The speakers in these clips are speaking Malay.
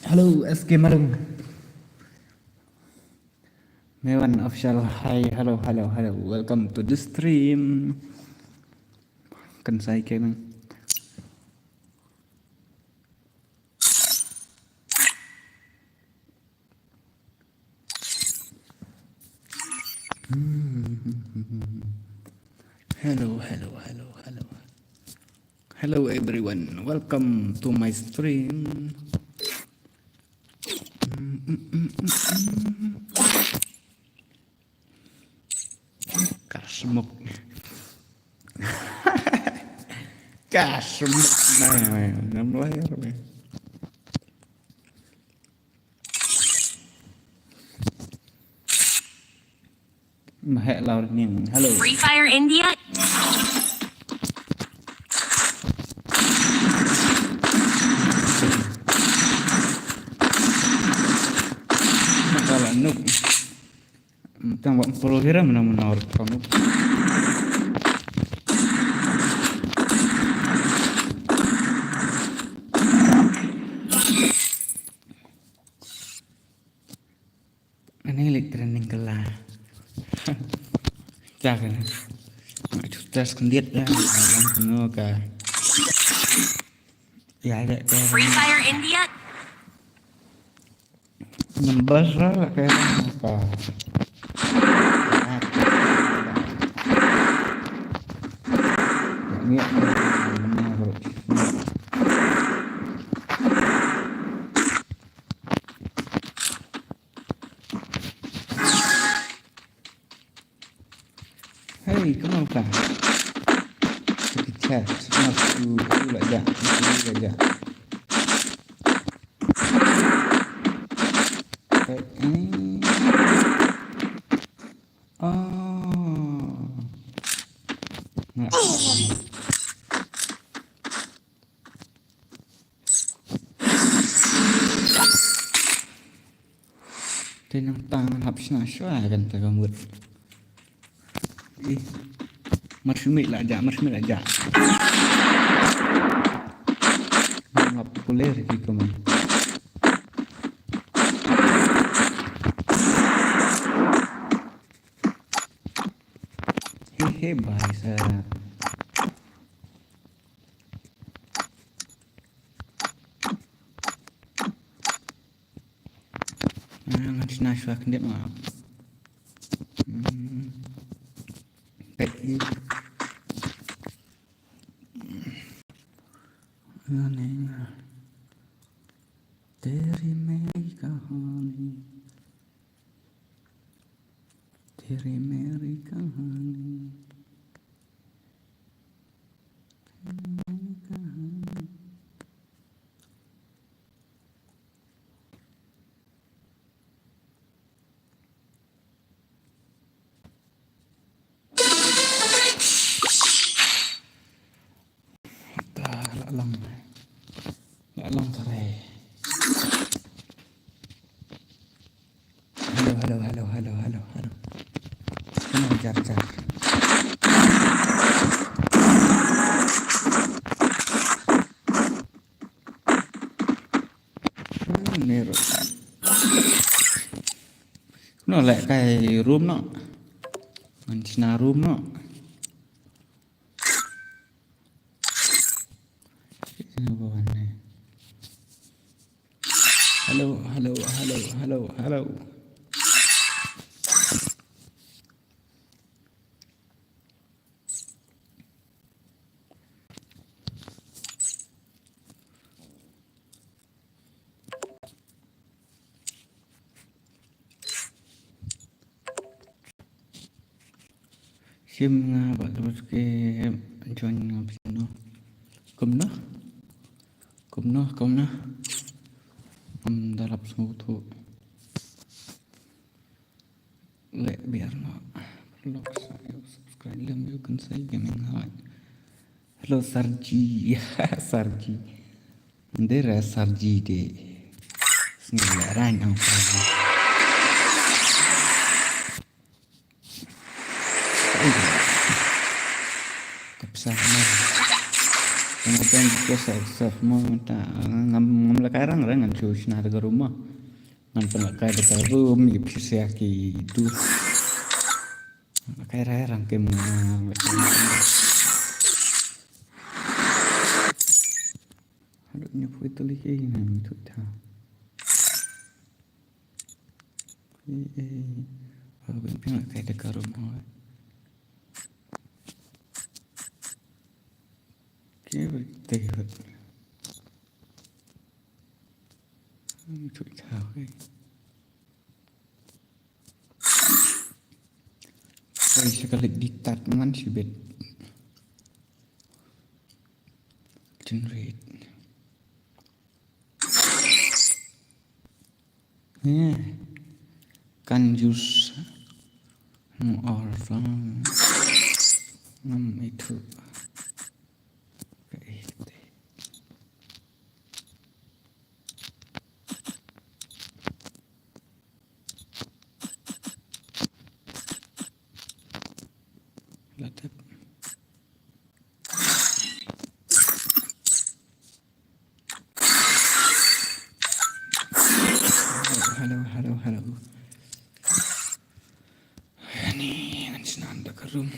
Halo SG Malung, Mewan official. Hi, hello, welcome to the stream. Kan saya kena hello everyone, welcome to my stream. Kasmuk kasmuk nam layar mahek lawan ning. Halo Free Fire India. kalau nuk tang puluh kira menor kamu. Ini lagi trending kelah. Jangan. Kita sendiri ya, orang penuh ke. Ya ada kayak. Free Fire India. Nembas lah kayak apa? Ini hey, kenapa? Chat, masuk aja. Ini. Oh. Nggak. Tenang tangan habisnya syah kan tergambar. Ih, marsmit aja. Nggak boleh gitu man. Hehe bahasa. Nggak nasihat dia maaf. Kayak तेरी मेरी कहानी Lang kare. Halo. Kenapa jar. Nero. Nó lại cái room nó. Mình na room nó. Halo. Kim nga ba terus ke join ngabis no. Kumna. Darap semua le biar no. Lock saya subscribe lam you can say gaming hot. Hello Sarji, Sarji. Ndera Sarji de. Singgaran ang Sarji. Kapsahman. Kemudian juga saya mau minta ngam lakarang ngan cuci nada ke rumah. Ngan pelakai dekat room ipsi aki itu. Lakai rarang ke mana. Aduhnya pun itu lagi ini tu dah. Kalau bimbing lakai dekat rumah. They hurt. Chui thao cái. Rồi sẽ có lịch đi tắt ngắn chỉ biết. Generate. Yeah. Can use all from itu. Latap. Halo. Ini kan senanda ke room.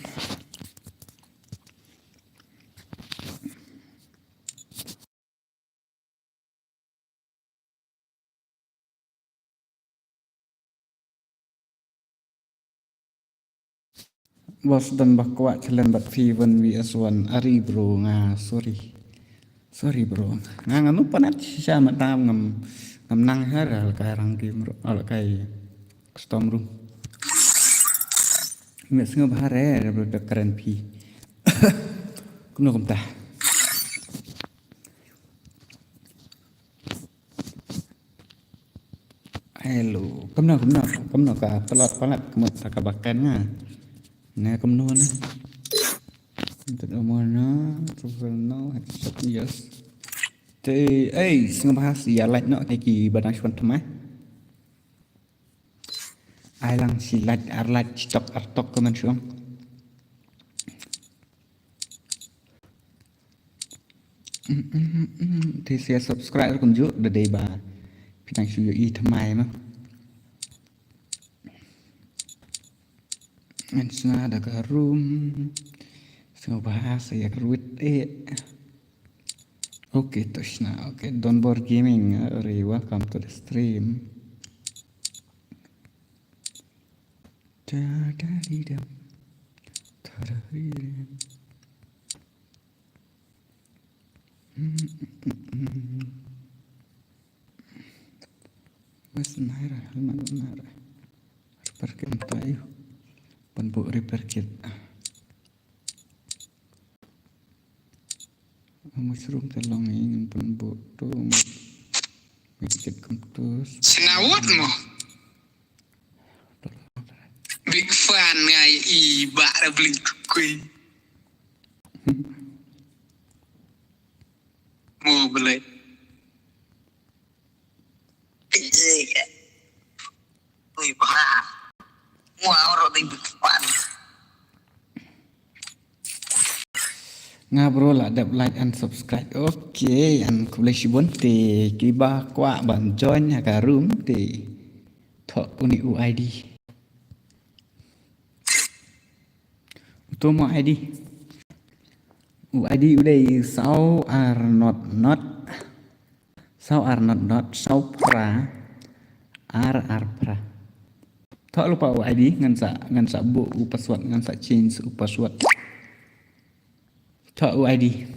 Bos dan bakwa challenge bat V1 vs1 Ari bro nga sorry bro nga nganu panat siya matam ngam nang hara karang game al kai custom room mes nga bahare bro de keren pi kumno kumta hello kumno ka pelat kemut takabakan nga nah kemudian untuk mana terus headshot yes thì bahas ya like nó cái gì bạn đang quan tâm á ai lang si like stop artok comment xuống thì share subscribe cũng giúp để bàพี่ตั้งชื่ออีทำไมมั้งAnsna ada ke room. Semua bahasa ya keruit Okay, Toshna. Okay, Donbor Gaming. Welcome to the stream. Mas naira, halman naira. Pergi tayo. Penbuk repair kit mushroom telong ingin penbuk tu kit kentus senawat mo big fan ngai iba da beli kui mau beli ui bah mau roti big fan ngabrol ada like and subscribe okay and kulishi bonte kiba kwa ban join ka room te tho uni UID utama ID UID udah 6 are not 6 pra are pra tho lupa UID ngan sa bu password ngan sa change password tho UID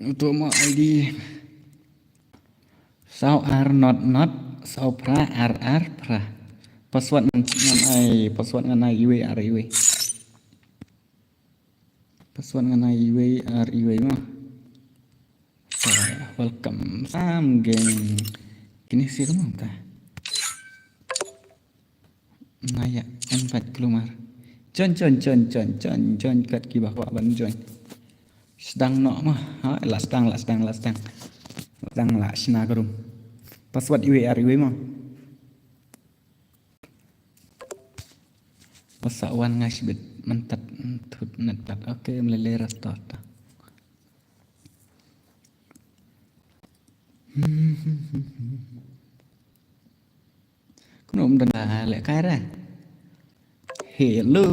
utama ID 6 are not sau pra ar pra password ngan ai iwe ar iwe password ngan ai iwe ar iwe mah welcome geng kini sih kamu ta naya invite keluar join kat kibah wak ban join sedang nok mah la sedang la sina kerum password iwe ar iwe mah pasawan ngasbit mentat tut netat oke melelera tota cũng đừng là lại cái ra hello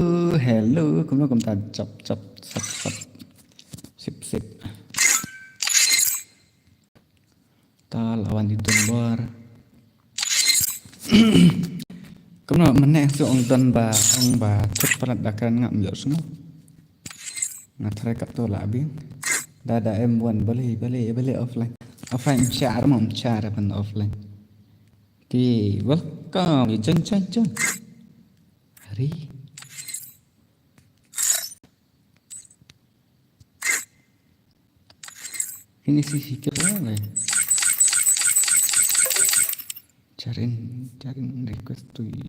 cũng nó cũng ta chập sip ta lawan di bar cũng nó mình nè ông bà chút phát đặc kan ngậm dở xuống ngặt thay cặp tôi lạ biến đã em buồn beli offline share mong share bên offline thì welcome chân hari ini sih kira lah cariin request tuh ni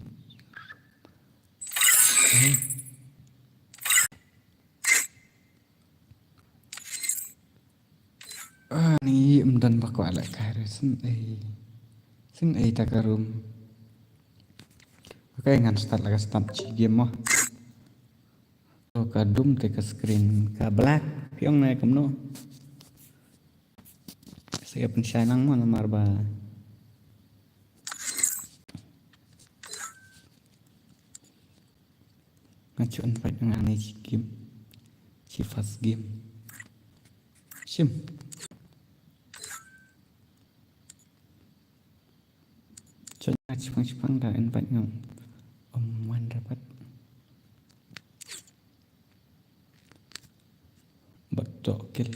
dan bakwa ala kare sin ai takarum oke ngan start game mah to kadum te ka screen ka black piong na kamno saya pensanang mana marba ngacuan fight dengan ini game si fast game sim coba Jepang dah invite ngam Wan dapat betul kill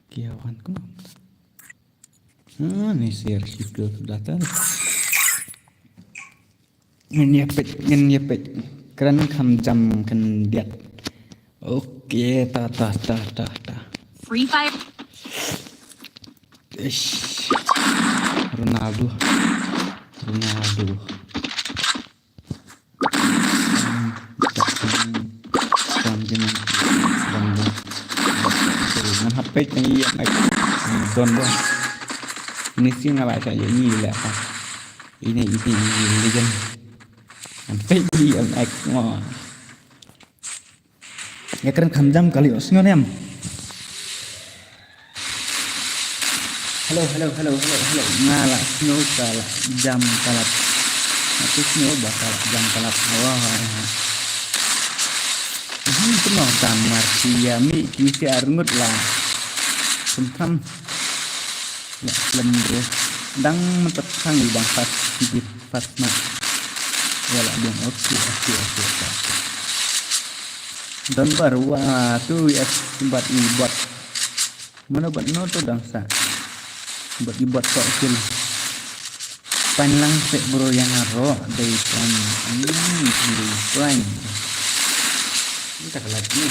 kiawan kuno ni share situ data nyepet keren kam jam kan diat oke ta Free Fire Ronaldo ngan HP ni yang don don ini sih nggak baca ya ini lah ini legend HP yang mau ya keren kamjam kali osngon em halo ngala snow kala jam kalap aku snow bakal jam kalap wah penuh kamar siami kisi arngut lah sempam ya lembu dang mentang di bang pas sedikit pas mak wala biang oke dan baru tuh ya buat ibot mana buat no tuh dangsa buat dibuat kecil panlang sek bro yang ngaro dari pan dari plan kita lagi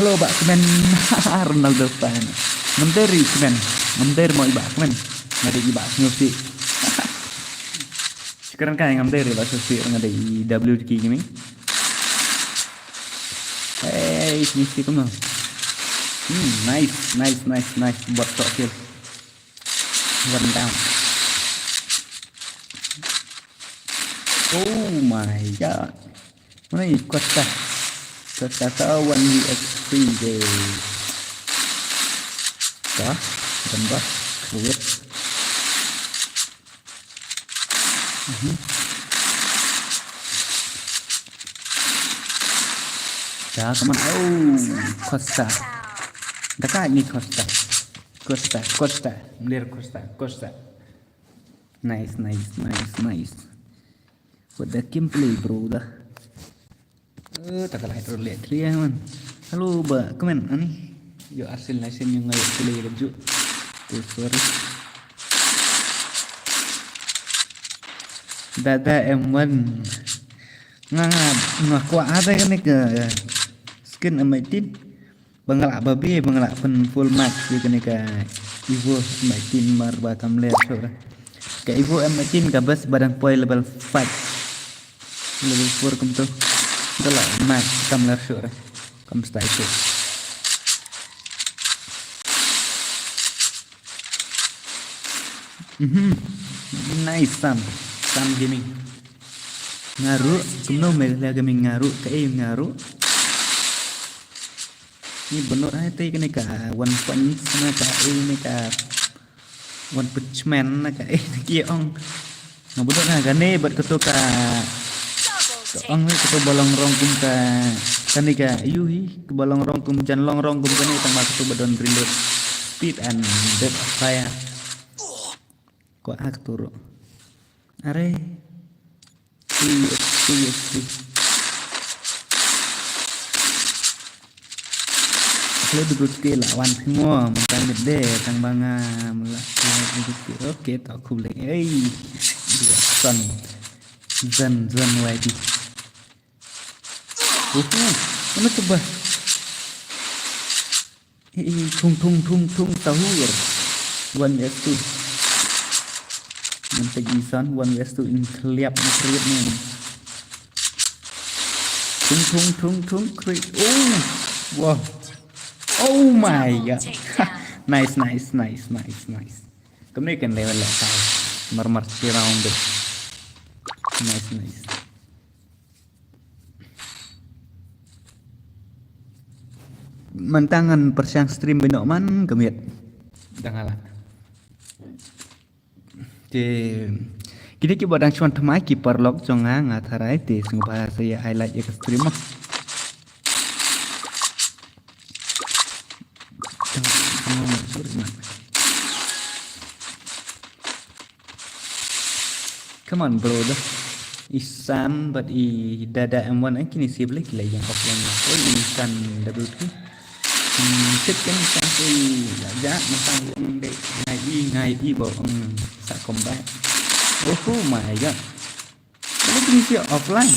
halo Pak Kemen Ronaldo fan menteri Kemen menteri mau ibak Kemen ngade ibak nyusi sekarang kan yang menteri Pak Susi ngade WDK gini hey nyusi kamu nice buat kecil one down oh my god mana ikut kawan UXP deh dah gambar create dah teman Costa dekat ni Costa Clear Costa nice buat the gameplay bro dah tak kalah itu lihat man halo Mbak Kemen ani yo arsil license yang ngayo play baju sorry. Dada M1 ngah kuat ada kan ke skin amatin bangalak babi bangalak pen full max kan ke Evo amatin marba kamler sura ke Evo amatin ka bas badan poi level 5 level 4 kum tu itulah max kamler sura kam style tu nice Sam gaming ngaru kumno mela gaming ngaru ngaru ni benar tadi kan ka one punch na ka ni ka one punch man na ka kia ong ngabudot na gane bat keto ka ong ni keto bolong rong kum ka kani ka yuhi ke bolong rong kum jan long rong kum kani tang keto badon reload speed and depth of fire ko aktor are Kalau duduk ke lawan semua makan gede tang banga mula oke tak kuling dia zan lagi mana coba tung tahu ya 1vs2 nanti isan 1vs2 in kliap ni tung creep wow oh my god nice kamu kan level lah marmar round deh nice mentangan persiang stream benok man kemiat janganlah kini kita badang cuan temai kiper log jongang atharai te sing bahasa ya highlight ya stream mah come on bro dah Isan but dada M1 anh kini sih boleh gila yang offline Isan double P chết cái sang cái giá mà sang để ngày y bộ sa combat oh my god ini kini sih offline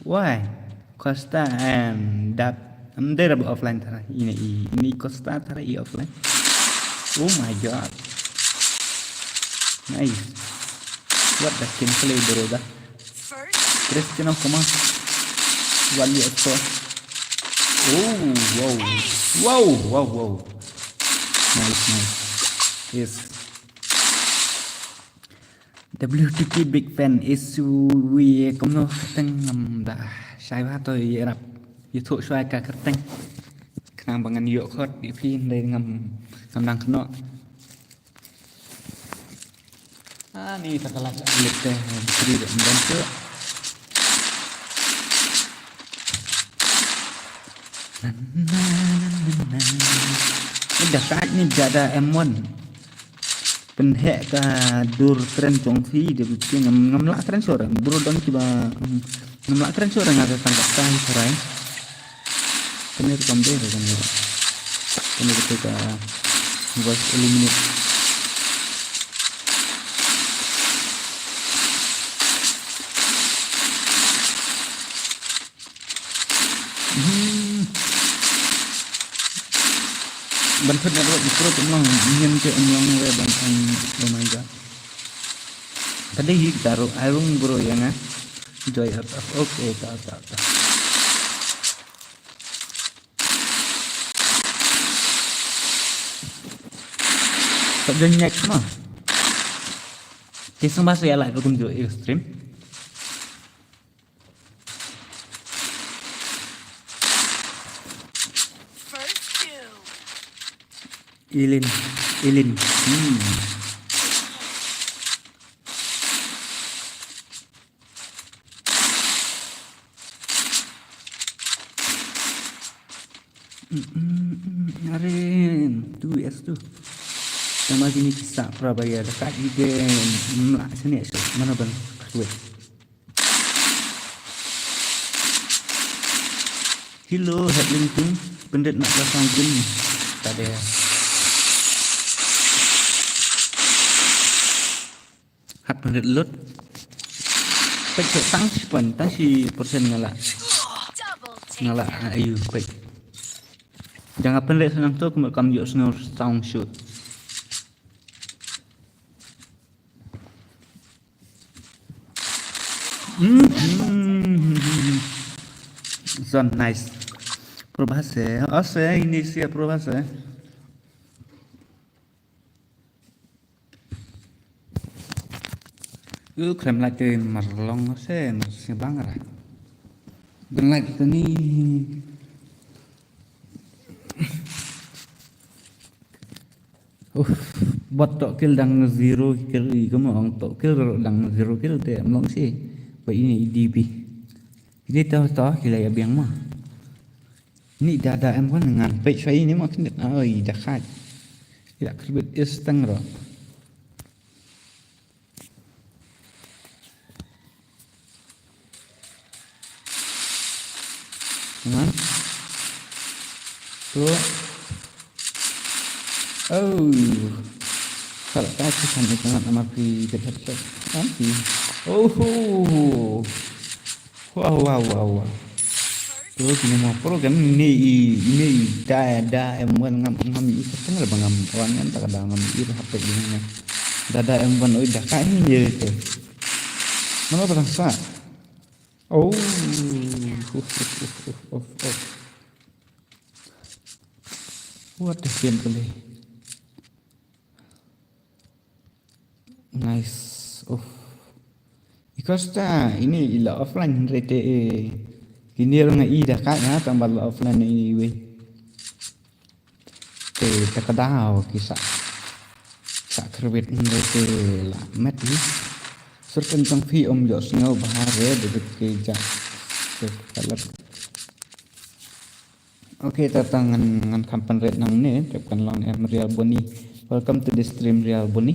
why Costa and that dia dapat offline tara ini Costa tara i offline oh my god nice what the game play bro dah Cristiano come on one year so wow nice yes WTP big fan is we cũng nó tăng nằm đã sai ba tôi rập như thụ xoay cả các tăng làm bằng ngành nhựa khót đi phim đây ngầm đang khẩn nọ ni tak kalah lihat teh beri dan tu ini dah saat ni ada M1 penhek ka dur tren jongfi dia bikin ngamlak tren seorang bro dan coba ngamlak tren seorang ada tangkap tahi serai kena kambe kan ya kena kita buat eliminate Bantu nak buat mikro temlang ingin ke temlang we bantang oh my god tadi hik taruh airung bro ya na joy up okay tak jangan mah kisah bahasa ya lah aku tunjuk stream Ilin Arin 2S tu sama gini kisah Prabaya dekat juga melak sini mana bang hello headlinking pendet nak pasang gini tak ada 400 lot. Pek tang span tang si persen ngala. Ngala ayu pek. Jangan pendek senang tu kam yuk snow sound shoot. So nice. Probase. Ose inicia probase. Krem lại chơi mặt long nó sẽ băng ra. Đừng lại cái này. Bot tok kill dang 0 kill i kamu orang tok kill dang 0 kill te am long si. Ba ini DB. Ini tahu kila ya biang mah. Ni dada em kan ngan pe sai ni mah kin ai dah khat. Tidak kerbet istang ro. Teman. Tu. Oh. Kalau tak kita nak sangat nama pi dekat nanti. Oh. Wow. Tu kini mau program ini dah M1 ngam itu kan lebih ngam orang yang tak ada ngam itu HP ini. Dah M1 dah kayaknya je. Mana berasa? Oh. What the game kali? Nice. Ikosta ini ila offline rete. Ini orang i dah kaya tambah offline ini we. Tak tahu kisah. Tak kerbet rete lah mati. Serkan trong phi jos ngau bahare dekat keja. Kalau okay, tatang ngan kampan red nang ni, tekan long Real Boni. Welcome to the stream Real Boni.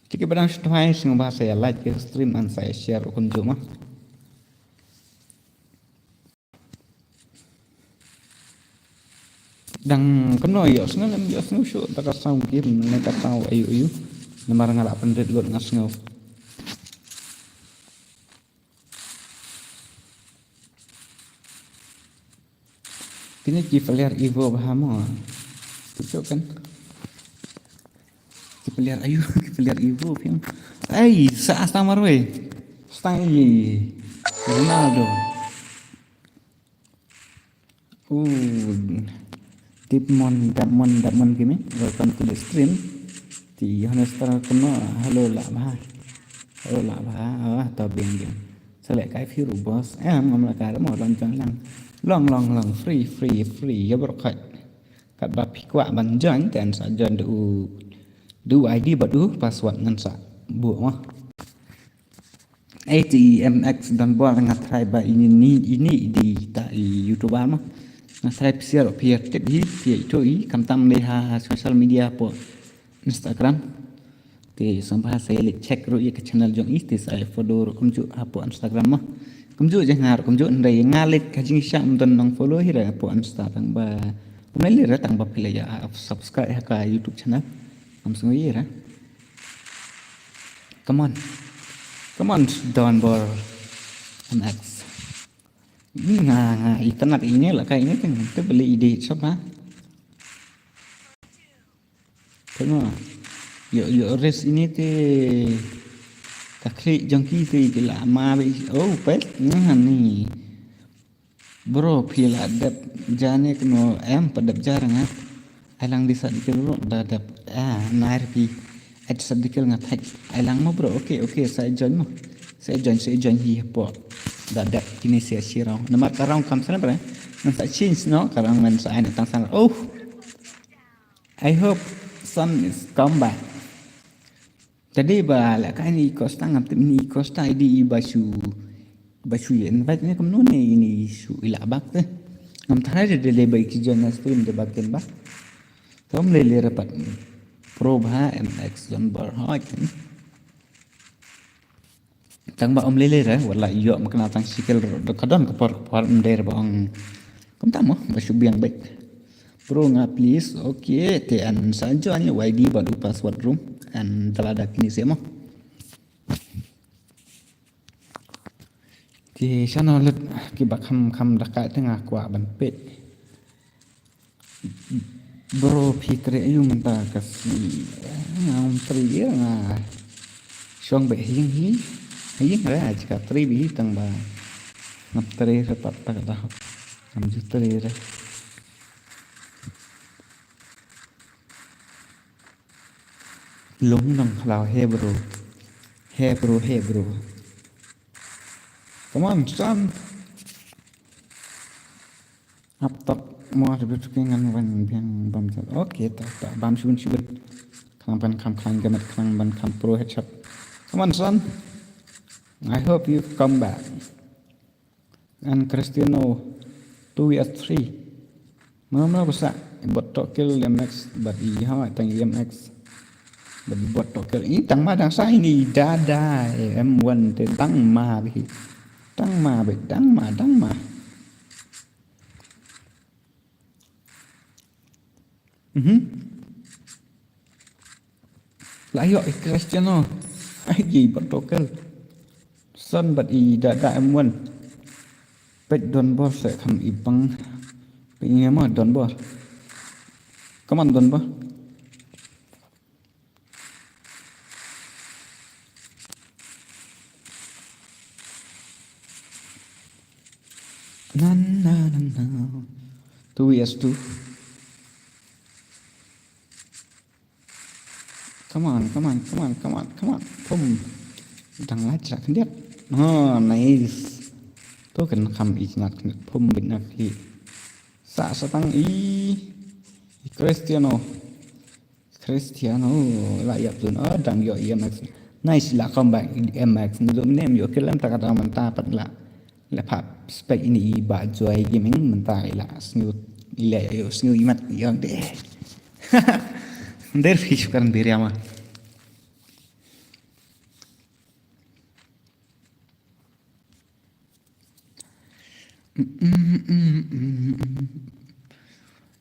Jika barang setuai sing bahasa saya like ke stream dan saya share kunjung mah. Dang keno yos nu show tak asam game ni tak tahu ayu. Namar ngalak pendrit lot ngas ngau. Kini Kivalier Evo bahamo. Tujuh kan? Kivalier Evo piang. Ai, sa samar we. Stang Ronaldo. Dapmon gini. Welcome to the stream. Ti Honestar kena hello lah bah. Tao biang. Selek kai phiu boss. Ngam la ka mo loncang lang. Long free ya berkat kat bapi kuat banjang dan saja du ID badu password ngan sa buat mah ATMX dan buat ngatrai ba ini di ta YouTube mah ngatrai psiar pier tedi itu kam tam leha social media po Instagram te sampai saya cek ru ke channel jong is saya follow kumju apa Instagram mah kumju jangan kumju ndai ngalit kajing syam don nang follow hira po Instagram ba umeli ratang ba pila ya subscribe ka YouTube channel amsung ira come on Don Bor MX ini internet ini lah kayak ini kan kita beli ide siapa tengok yuk res ini teh klik jangki tu lama pet ni bro pila dap jane keno padap jarang alang di sadikil dadap nair pi sadikil ngatai alang mo bro okay saya join hi po dadap kini saya shirau nama karang kam sana bre nang change no karang man sa ana tang sana I hope sun is come back. Tadi bala kan ni Costa ngam ni Costa di basu yen vat ni kam nune ini su ilabak te ngam thare de le bai ki jona stream de baken ba tom le rapat probha MX Don Bor hoi tang ba om le ra wala yo makna tang sikil kadon ke por der bang kam tamo basu biang baik pro nga please okay te an saja ni YD badu password room telah ada kini sih mah. Thì sao nó lật cái bạc khăm đặc cái tengah quả ban pet bro pikir ayu mentah kasih ngam tri nga song be hiing ra jika tri bi tang ba ngam tri rapat tak dah ngam ju tri ra lúng nang khlau he bro come on son up top more to be ngan van biang bam okay tak bam shun shubet khang ban khang gamet khang ban kham pro headshot come on son I hope you come back and Cristiano 2vs3 mana bisa bot kill MX but ha tang MX but bot kill ini tang ma dang sai ni dada M1 te tang ma bi đăng mà lại gọi Cristiano ai gì bắt đầu cơ sân bật ý đã đại muôn bạch đòn bò sẽ khẩm ý bằng bị nghe mà đòn bò có mặt đòn bò na 2vs2 come on pum đang lái chặt điếc nice tôi cần khăm ý nhặt pum bình nạc thì xạ tăng ý Cristiano lại gặp rồi nó đang gọi MX nice là không bạn MX nó giống nem vô cái lắm ta cả mình ta bật là phạm spek ini ba joy gaming mentai la snu ile ayo snu imat yang deh der fish kan diri ama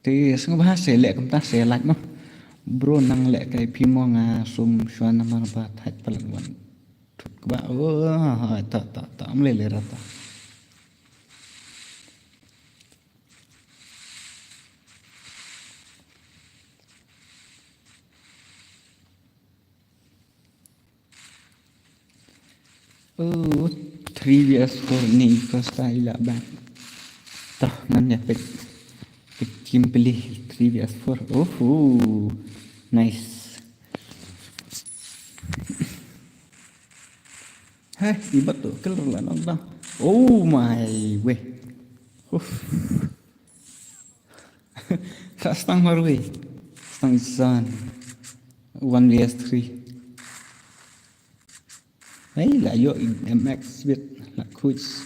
thì sang bahas sẽ lệ công tác sẽ lạnh mà bro năng lệ cái phim nga sum xuan nama ba thạch palan wan thuk ba ta am le rata oh 3vs4 ni style lah bang tah nanya pek kim pilih 3vs4 oh nice hai ibat tu keluar lah nonton oh my way tak stang marwe stang zan 1vs3 ấy là do MX biết là quiz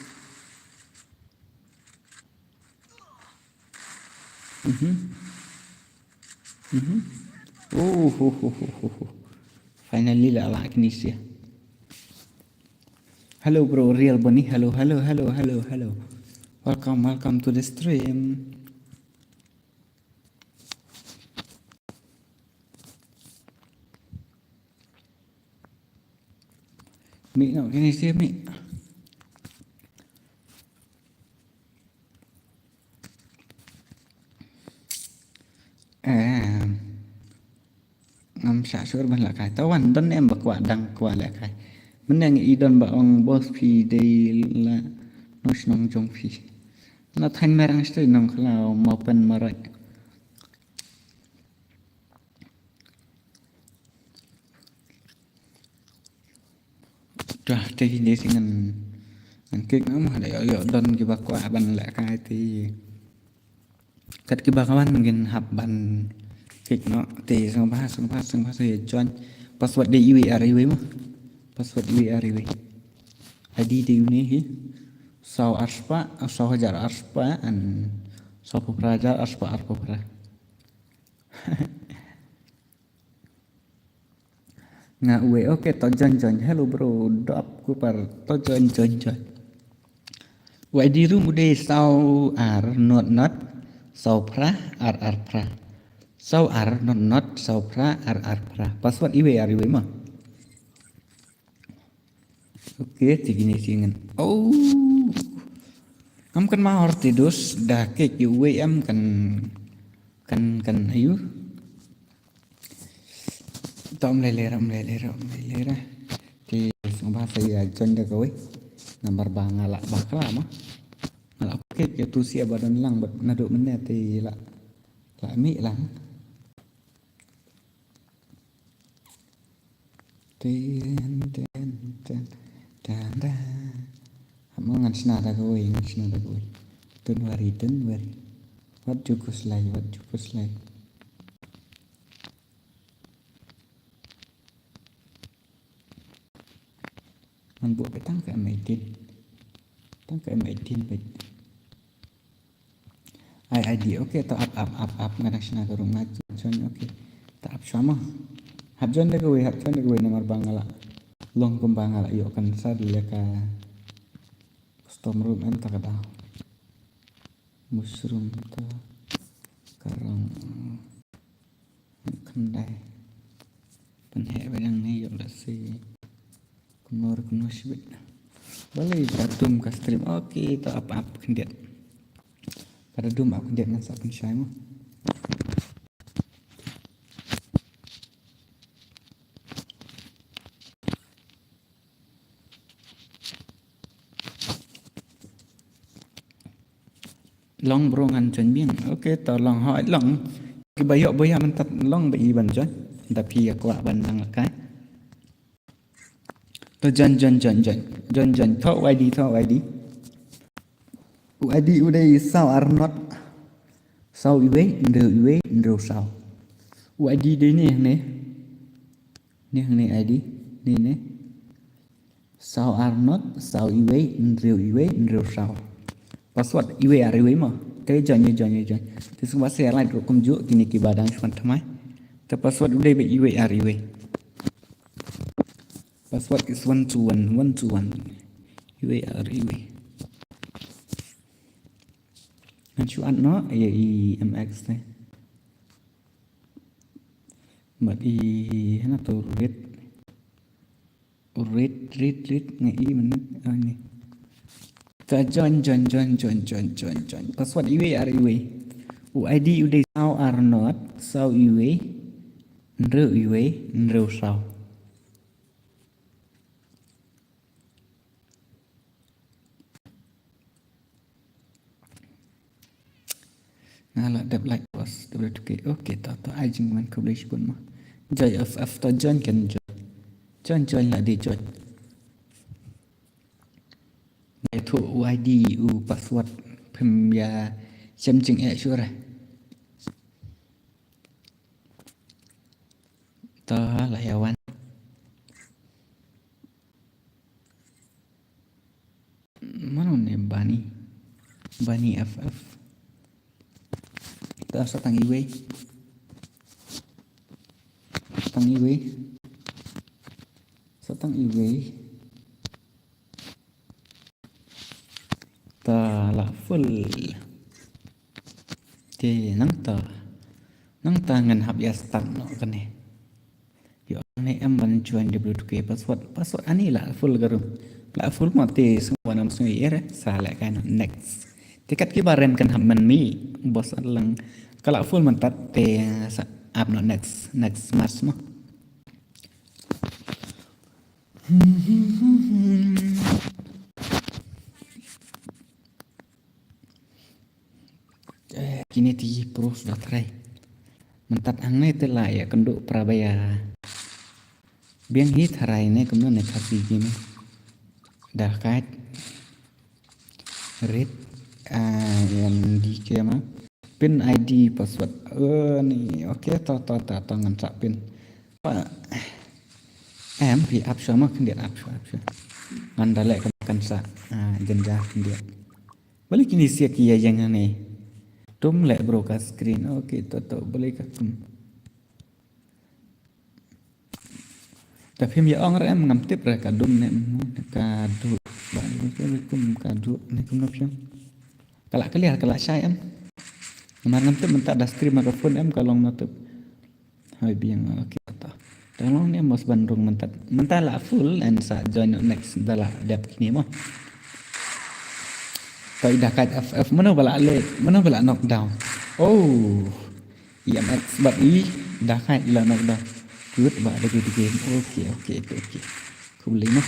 finally là lại cái này hello bro real bunny hello welcome to the stream Mỹ nào cái này xem Mỹ ngam xả sữa bên là cái tao ăn đơn em bạc quả đằng quả lại cái mình đang nghĩ đơn bảo ông boss phi đây là nó nong trong phi nó thành merang sih nong kalau mau pen marai Trời, thì để xin ngành kích nó mà để ở đơn cái bạc quả bàn lại cái thì cắt cái bạc ban mình hạp bàn kích nó thì sang phát thì cho anh password đi URL với mà password URL ID di ini sau arspa sau hajar arspa and sau peraja arspa arpopra nga uwe oke to join hello bro drop ku par to join vậy đi room ude sau ar not sau pra ar pra sau ar not sau pra ar pra password iwe mah oke tigini singen oh am kan ma hortidus dah ke iwe am kan ayu tom lelera thì ba saya jon da kowe nomor bangala bakla mah la oke ke tu sia badan lang bat nado meneh ti la mi lang ten amangan snada kowe tun wari wat jukus lai man buat petang ke maitin baik ID oke to up ngadak sina ke rumah jon oke ta up sama habjon de kowe nomor bangala long bangala yo kan sa dia ka custom room en tak ada mushroom ta karang kendai penhe benang ni yo lasi kunor sibit boleh datum ka stream oke to up kendiat pada dum aku kendiat ngan sapun syai mo long brongan chen biang oke to long hỏi long cái bayok man tat long bị ban jon tapi aku bandang kai to jon thau ID UID udah sao arnot sao iwe ndeu sao UID đây nih ID nih sao arnot sao iwe ndeu sao password iwe mah cái jon thì semua saya like kum ju kini ki badang swan thamai the password udah be iwe password is 121 iwe Ancuan no IMX này mà đi nó tụ read ngày y mình này ta join password iwe UID udah sao Arnold sao iwe nreu sao Nala dap like was oke to ajing man publish pun mah joy of after join join lah di join này thu UID password phim ya chấm chỉnh sure rồi to là hewan mana ni bani FF ta satang iwe ta là full thì nắng ta ngân hấp ya start nó cái này yo này em vẫn join W2K password ani là full garum là full mà thì semua nam semua ya salah kan next tiket kibaran kan hamman mi bos lang kalau full mentat te up no next match mah kini ti pro sudah try mentat ang ne te la ya kenduk prabaya biang hit harai ne kemudian ne kasih gini dah kait read yang di kema pin ID password nih oke to ngansak pin em thì áp số mà không điện áp số ngăn đã lại kan sa jenjah dia balik ini sia kia yang này tum lại broadcast screen oke to balik kum tapi ya orang em ngam tip ra kadum ne kadu kadu ne kum option kalau clear kalau saya em ngam tip mentak dah stream microphone em kalau ngatep Hơi biếng okay ta. Tolong ni mas bandung mentat lah full and sa join next dalah dap kini mah. Kau dah kat FF mana bala knockdown. Oh. EMX but dah kat ila knockdown. Good ba ada di game. Okay. Kau boleh mah.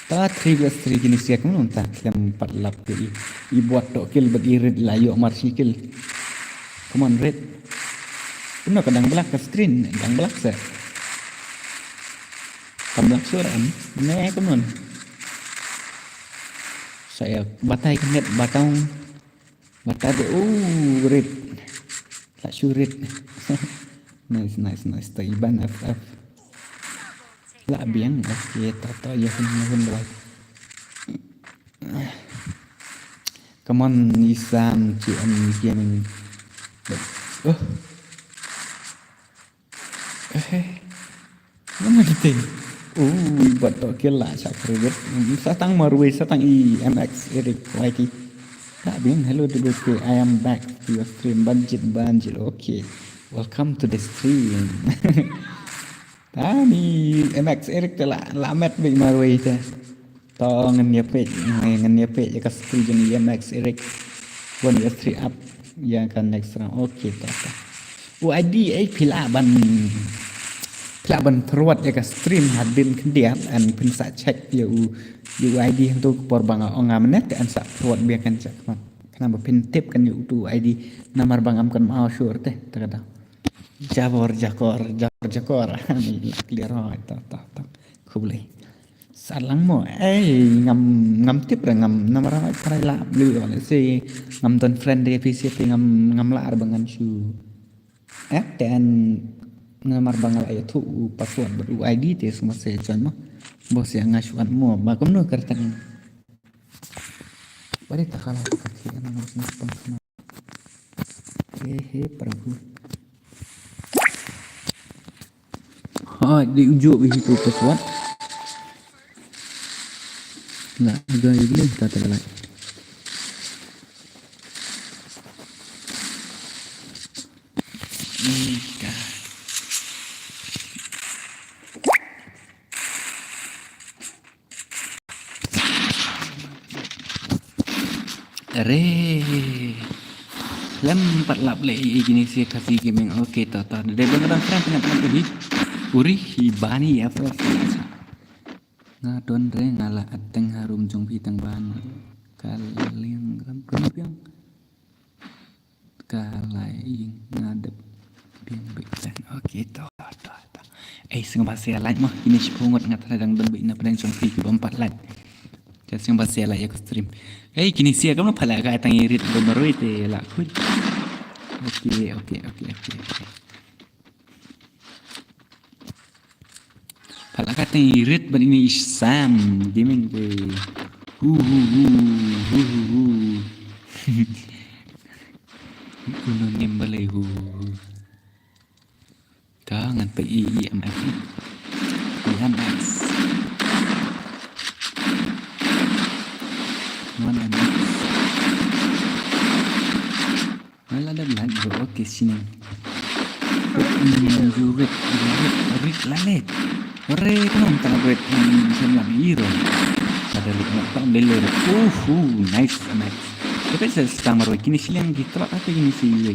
Ta 3 gini siak mun ta klem 4 lap ke i buat tok kill but i red layo march kill. Come on red. Puno kadang belak ke screen, kadang belak sa. Kamlak suran. Ne come on. Saya batai kenet batang de red. Tak syurit. nice. Taiban FF. Lah biang okay tata ya pun baik. Come on Nissan CM gaming. Mana kita? Buat tak kira cak kredit. Satang marway, satang MX Eric Waiki. Tak biang hello to I am back to your stream banjit. Okay, welcome to the stream. Ni MX Eric telah lamat big marway teh. To ngenya pe ya kas tujuan MX Eric 1 year 3 up yang kan next round. Okay ta. ID pilaban terwat ya kas stream hadin kendiat and pensa check ID untuk porbang ongam net an sa terwat biarkan cak mat. Kenapa pin tip kan tu ID nomor bangam kan mau sure teh terkadang. Jakor ni clear ta. Kau boleh. Salang mo ngam tip ngam namara parai la blu wala si ngam ton friend dia PC ngam la bangan shu dan ngamar bangal ay tu password baru ID te semua saya join mah bos yang ngasuan mo bakum no kertan bari tak kalah kaki kan harus nampang sama prabu di ujuk begitu password. Nah, udah ini kita telah. Lempat lap le gini sih kasih gaming okay tata. Dari beneran friend tengah uri hibani ya friend. Nga don re ngala ateng harum jong pitang ban kaliang rampung piang kalai ngadep piang bekan okay to sing bahasa lain mah ini sepungut ngat radang don bina pedang jong pi 4 lat jadi sing bahasa lain aku stream kini sia kamu pala ka tang irit bemeroi te la kuy okay pala kata irit ban ini Sam gaming ke kuno nembale kangen pe IMX mana malah ada belan oke sini Rit lalet Ore kan tak buat semua hero. Ada lihat tak beler. Nice. Tapi saya setengah marwai kini silang gitu lah apa ini sih.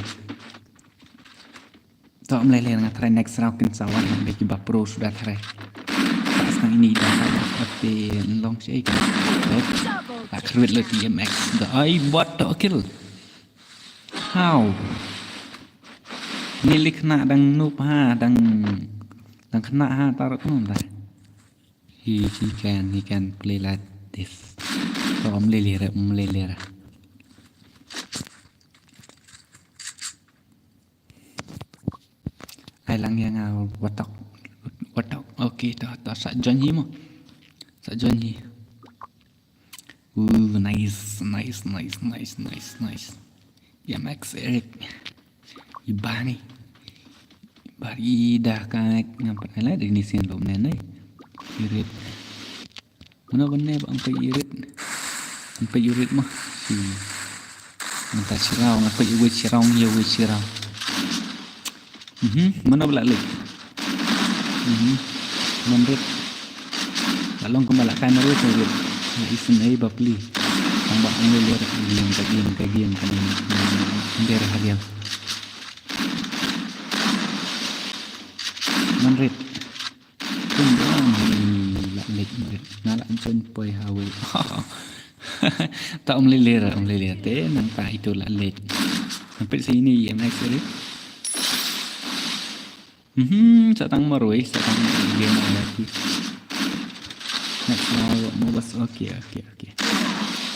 Tak meleleh dengan try next round kan sawan bagi bapro sudah try. Sekarang ini dah tapi long shake. Tak keruit lagi MX. I bot tak kill. How? Milik nak dang noob dang kena taruh pun dah. He can play like this. So meleleh. Ailang yang watak. Okay, tak sak janji mah. Sak janji. Nice. MX Eric. Ibani. Bari dah kan ngampat lah dari ni sen lom nenai irit mana benar sampai irit mah si minta cirau ngapa iwe cirau Mana pula lek? Menurut Balong kemalak kamera tu isin ai bapli. Tambah ambil kagian kan daerah harian. Menurut Kumbang lak lek ngalak cun poi hawe. Tak melelera te nampak itu lak lek. Sampai sini IMX ni. Satang maroi, satang game lagi. Next round mau bas okay.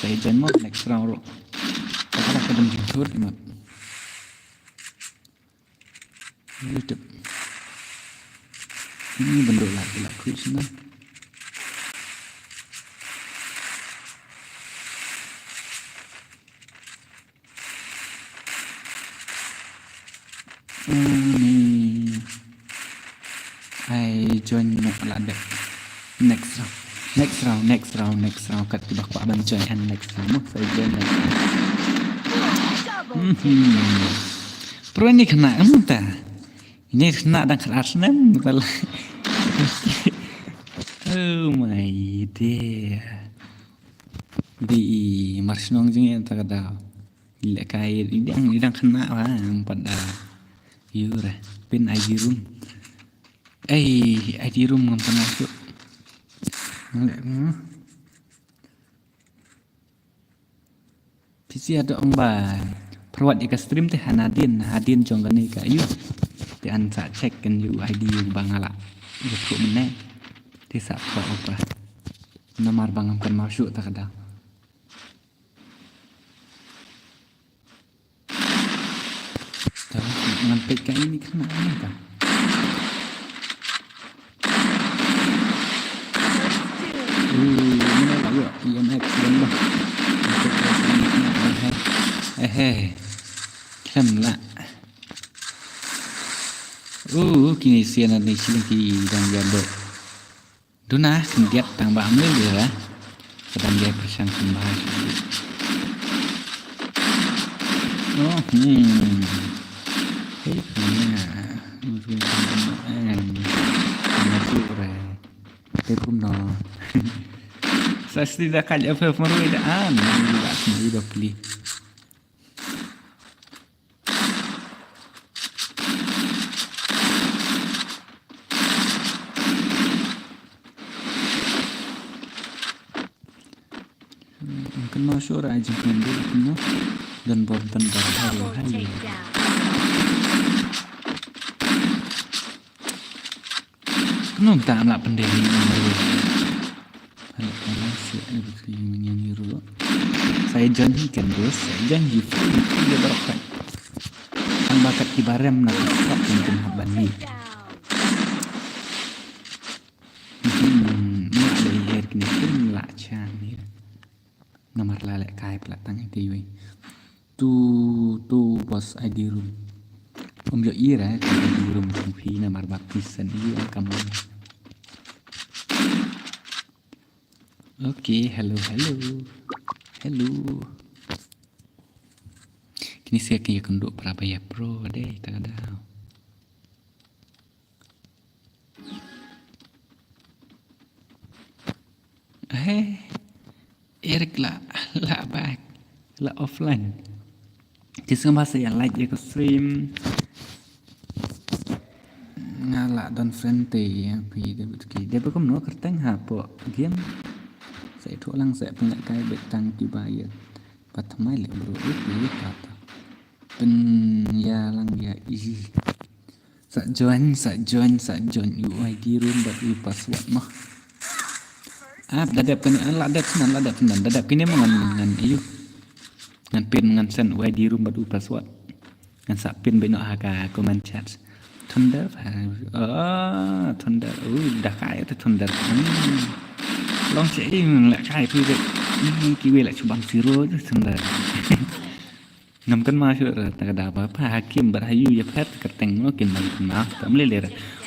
Saya join mau next round. Kalau kadang jujur ni mak. YouTube. Ini bentuk lagi lah Krishna. I join mo lada. Next round kat tiba ko abang join and next round mo saya join next round. Pero ini kena ta. Ini kena dan kelas nem betul. Oh my dear. Di marsnong jeng tak ada. Gila kai idang kena pada yura pin ID room. ID room ngam masuk. PC ada omba. Perwat ika stream teh Hadin jonggan ika ayu. Ti ansa cek kan you ID you bangala. Yo ko mene. Ti sa apa. Nomor bangam kan masuk tak ada. Dengan PK ini kena apa? Mana lagi ya? IMX lembah. Kena. Kini sian ni lagi dan jado. Duna kendiat tang ba ambil dia. Sedang dia persang kembali. Saya tidak kaya apa perbedaan. Tidak sendiri beli. Mungkin masuk aja dulu dan bonten hari-hari. Nung tak nak pendek ni. Saya janjikan bos, saya janji dia berapa. Ang bakat ibarem nak tak mungkin haban ni. Ni ada air kini pun lacan ni. Nomor lalek kai pelatang itu. Tu bos ID room. Yo ira ID room TV nomor baptisan ini kamu. Okay, hello. Kini saya kaya kunduk Prabaya Pro deh, tak ada. Erik lah back, lah offline. Jadi masa yang like ya ke stream. Ngalak dan frente yang pi dia bekom no kerteng hapo game. Saya tu lang saya punya kai betang kibayat. Patmai le bro itu kata. Pen ya lang ya easy. Sa join UID room but you password mah. Dadap kan ladap kini mengan iyo. Ngan pin ngan send UID room but you password. Ngan sa pin beno haka comment chat. Thunder. Thunder. Dah kaya tu Thunder. Long sẽ lại khai phi vậy cái về lại chụp bằng zero chứ xong rồi ngầm cân ma chưa rồi ta đã bảo pha hakim berayu ya pet keteng nó kìm bằng mà tạm lấy lệ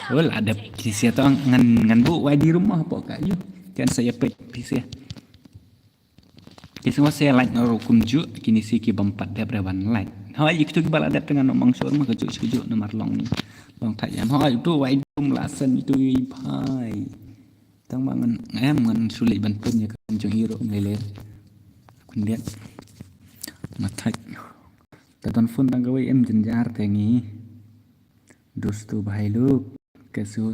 rồi là đẹp thì sẽ to ngăn vụ quay đi rumah apa kayu kan saya pet bisa thì semua saya like nó kunju kini si ki bampat dia berawan like hawai itu kibal ada dengan nomong sur mah kejuk nomor long ni Bang thạch em hỏi tu vậy tung lá sân tu phai tăng bằng ngân em ngân xử lý bản thân như con trường hero này lên quân điện mà thạch ta toàn phun tăng cái em dần jar thế nghĩ dostu bahai lu kesu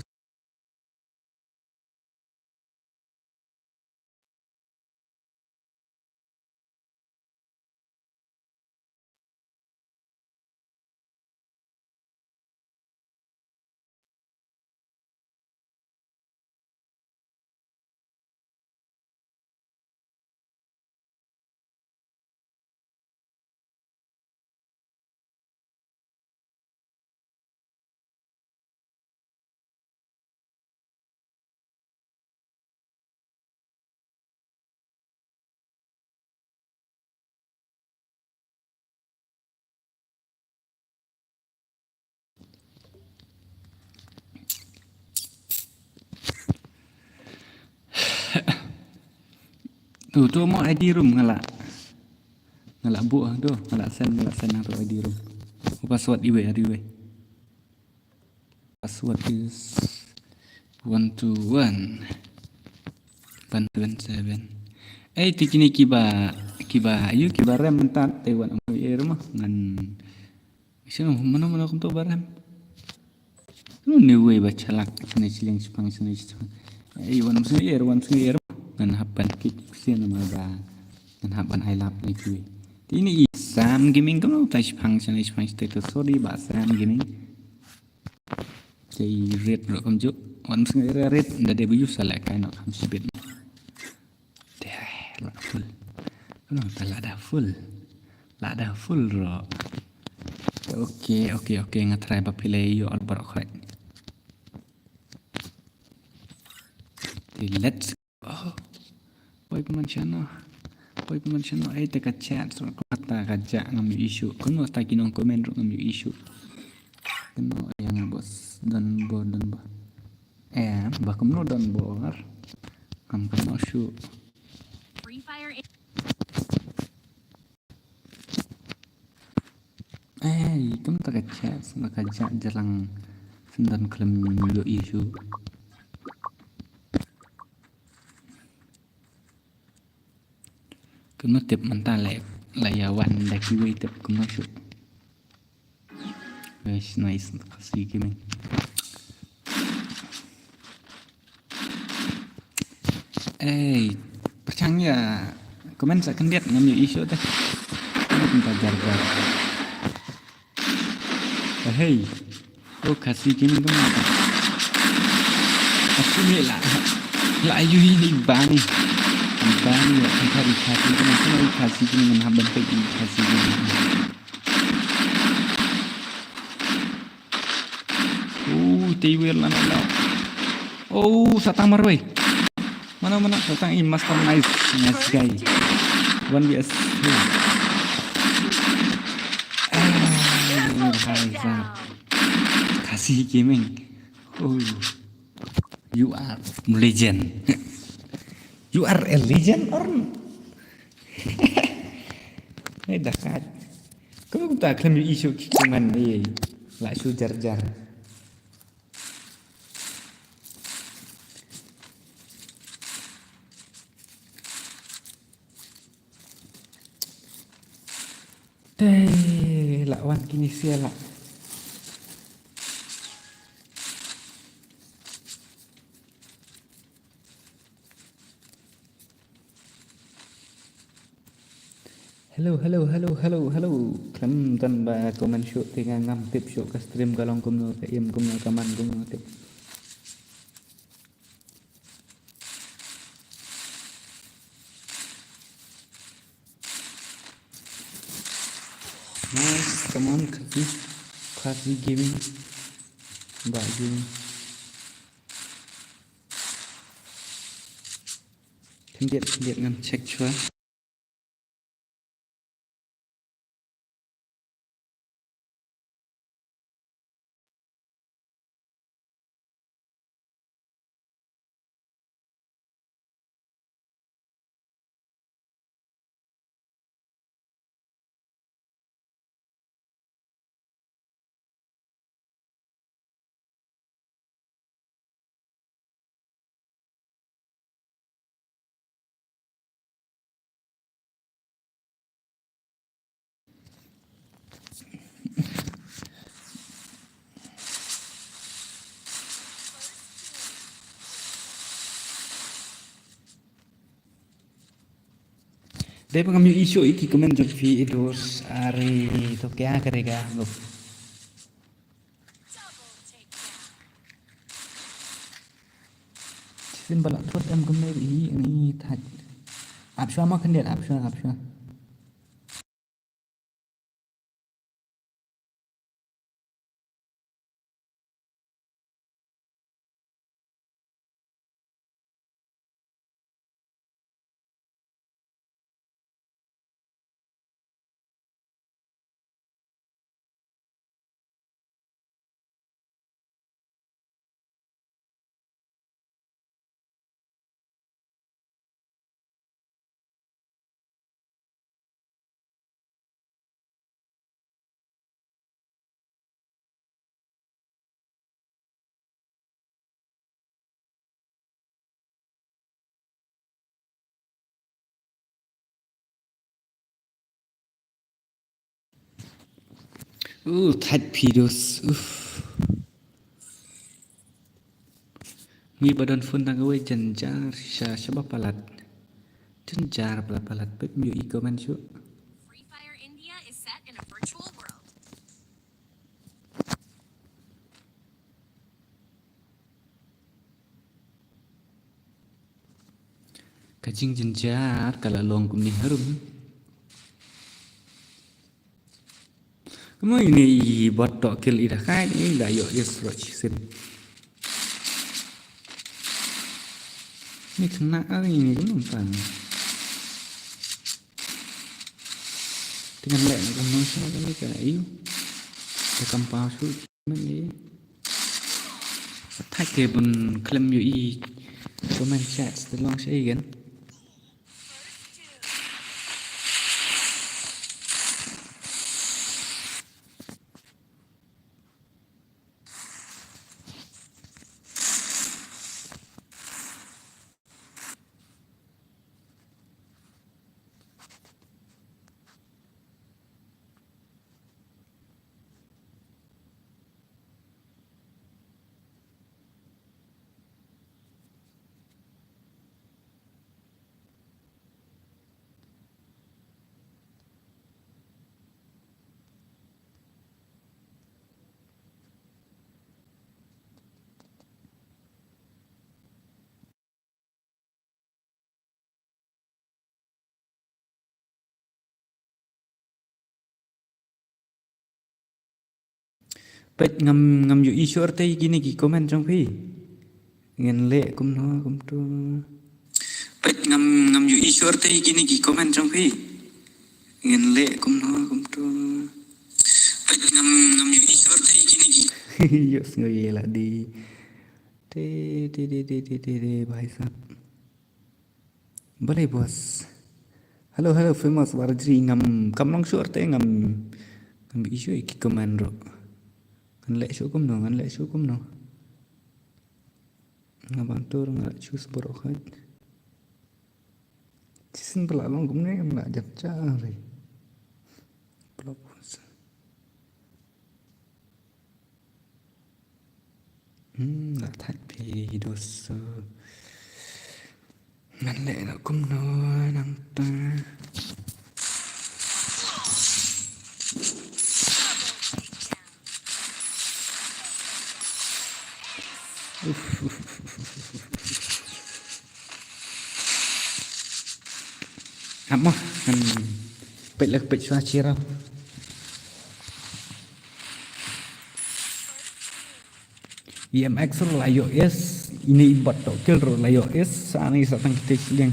tu mau ID room ngalak bu tu ngalak sen atau ID room password iwe password is 121 117 tikini kiba ayu kiba rem mentat tewan amu rumah ngan sino mana kum tu barem nu niwe bacalak sini siling sepang wan sini ngan hapan kit sini nama ba ngan hapan I love ni kiwe ini Sam Gaming kamu tahu sepang status sorry ba Sam Gaming jadi red bro kamu juk wan sini red ndak ada baju salah kain nak kamu sibit full kenapa lada full ro oke ngatrai papilai yo albar okret let's go boy pemansyano te chat so kata kaja ngambil isu kuno tak kinong komen ro ngambil isu kuno yang bos dan bo bah kuno dan bor kam kuno syu Free Fire. kamu tak chat sama kaja jalan sendan klem yo isu kuno tip mentah layawan daki way tip kuno syu nice kasih gaming percaya komen seakan lihat ngambil isu teh minta jar hey kasih gaming kamu aku ni lah ayu ini bani ya cari kasih gaming dengan haban pergi kasih gaming tiwir lah satang marway mana satang imas kam nice guy one bias kasih gaming you are legend you are a legend or dekat kamu tak akan isu cuman lah isu jar lakwan kini siapa Hello Klam tan ba comment show tinga ngam tip show ka stream kalong kumno ka im kumno kaman kumno tip nice come on kasih gaming baju lihat ngam check chua Deh pengambil isu iki komen jok videos ari to kya karega loh. Xin bala thốt em comment ini thật. Áp xoa mà khẩn điện áp xoa. Thật videos. Mi badan phun tang gue janjar siapa palat. Janjar palat pep mi i komen su. Free Fire India is set in a virtual world. Kajing janjar kalau long kum ni harum. Kamu ini bot tok kill ida kai ini dah yo yes roch sin. Ini kena ini kan numpang. Dengan lek kamu siapa ni kan iu. Tekam palsu ni. Thay ke bun klaim yo i comment chat long say again. Pet ngam yu i short tay gini ki comment trong phi. Ngen lệ kum no kum tu. Pet ngam yu i short tay gini ki comment trong phi. Ngen lệ kum no kum tu. Pet ngam yu i short tay gini ki. Yes ngoye lah di. Te bhai sahab. Boleh bos. Hello famous warjri ngam kam long short tay ngam isu ki comment ro. Ngan lek syukum no ngabantur nggak cus borokat cisin pelalong kumne nggak jam cari pelopus nggak tapi dosa ngan lek nggak kum no nang ta apa kan pet suah cirau IMX layo es ini bot tokil ro layo es ani satang kita sedang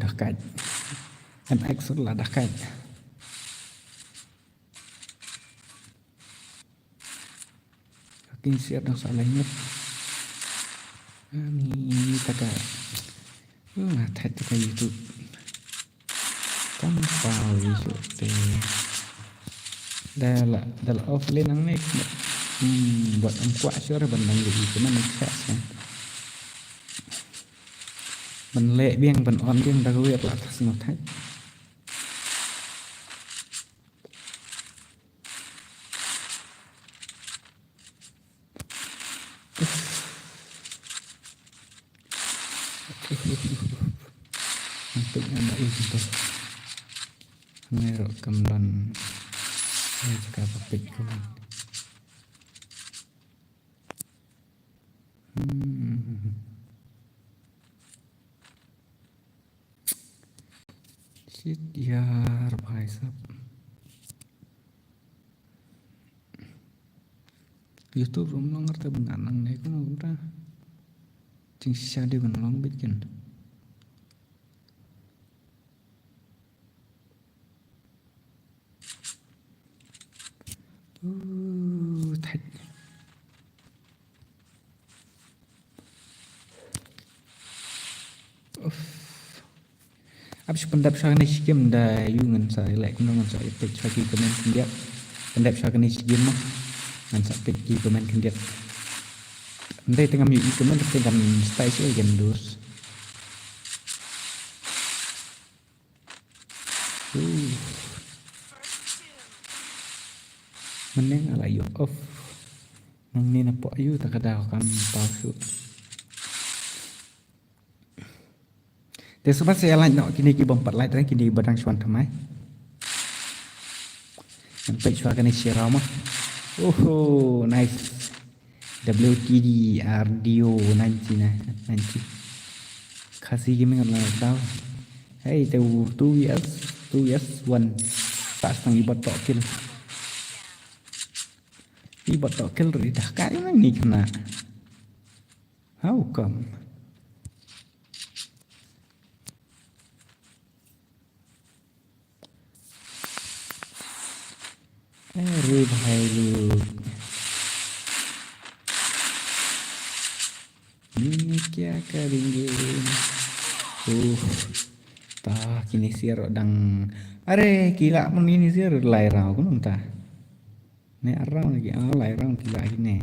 dah kaj MX lah dah kaj kakin siap dah salahnya ini taka thay taka YouTube tanpa YouTube dah offline ang nek buat kuat suara bandang jadi cuma nak kan mình lệ biếng mình on biếng đã có việc là thật ngọt hết Untuk anak itu ngerok kemlan juga papik kuman. Shit यार भाई साहब YouTube rum long ngerti benar nang nih kan udah cing sisa dia kan long bikin thạch áp pendap sang này game dah you ngan sai lại cũng ngan sai page lagi comment dia pendap sang này game mah ngan sai page comment dia nanti tengah mute comment tengah stay sih game dus meneng ala yo off nang ni na po ayu tak ada kan palsu. Dia sebab saya like nak kini ki bompat like dan kini badang cuan tamai. Sampai cuan kini share mah. Oh nice. WTD RDO 90 nah 90. Kasih gaming Allah tahu. Hey tu 2 years 1 tak setengah ibot tok kill. Ibot tok kill dah kai nang ni kena. How come? अरे भाई लोग ini क्या करेंगे tak kini siar dang are gila men ini siar lai rau kan entah ne arau lagi lai rau gila ini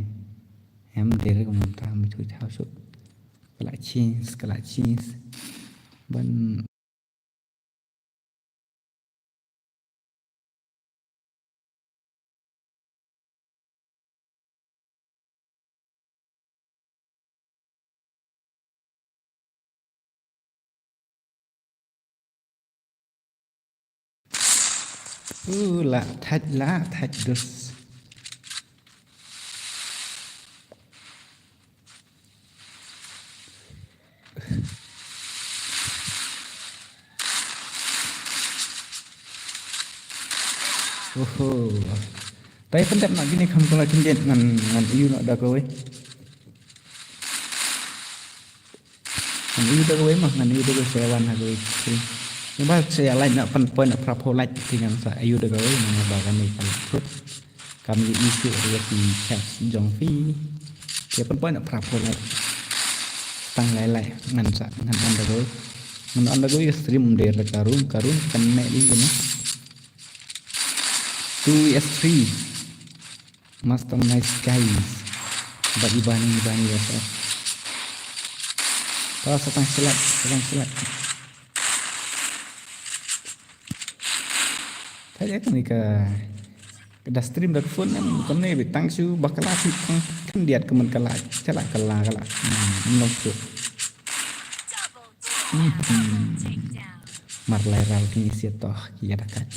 em dele kan entah mi tu thao suk kala cheese ban lạ thạch dus tapi pendap nak gini kamu kalau cendet ngan iu nak dah kowe ngan iu dah kowe mah ngan iu dah kowe sewan ha kowe nhưng mà saya lain nak pen nak prapo lain dengan saya ayu dah kowe nang bagan ni kalau kami isu dia di chat jong fi dia pen nak prapo lain tang lai ngan sa ngan anda kowe ngan anda kowe stream der karun kan nek di ni 2s3 master nice guys bagi bani ya kalau setang silat saya kan ika dah stream dah phone kan ni betang su bakala kan dia kemen kala celak kala menok tu Double takedown. marlai ral kini siatoh kia dekat